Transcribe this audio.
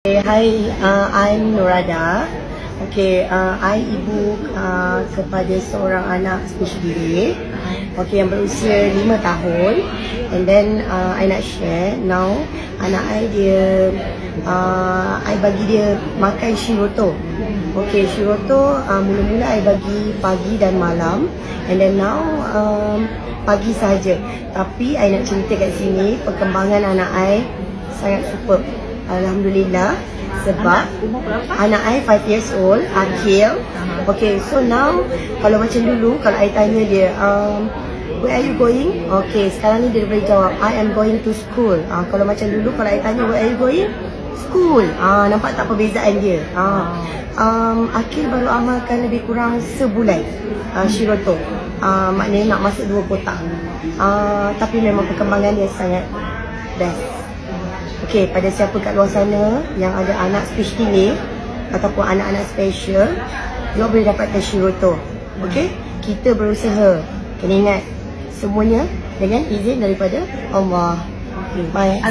Hi, I'm Nurada. I ibu kepada seorang anak special delay. Yang berusia 5 tahun. And then I nak share now anak I dia I bagi dia makan Shiroto. Shiroto mula-mula I bagi pagi dan malam. And then now pagi sahaja. Tapi I nak cerita kat sini perkembangan anak I sangat superb. Alhamdulillah, sebab anak I 5 years old, Akil. So now kalau macam dulu kalau I tanya dia where are you going? Sekarang ni dia boleh jawab I am going to school. Kalau macam dulu kalau I tanya where are you going? School. Nampak tak perbezaan dia? Akil baru amalkan lebih kurang sebulan Shiroto. Maknanya nak masuk 2 kotak. Tapi memang perkembangan dia sangat best. Pada siapa kat luar sana yang ada anak speech delay ataupun anak-anak special, dia boleh dapatkan Shiroto. Kita berusaha. Kena ingat, semuanya dengan izin daripada Allah. Bye.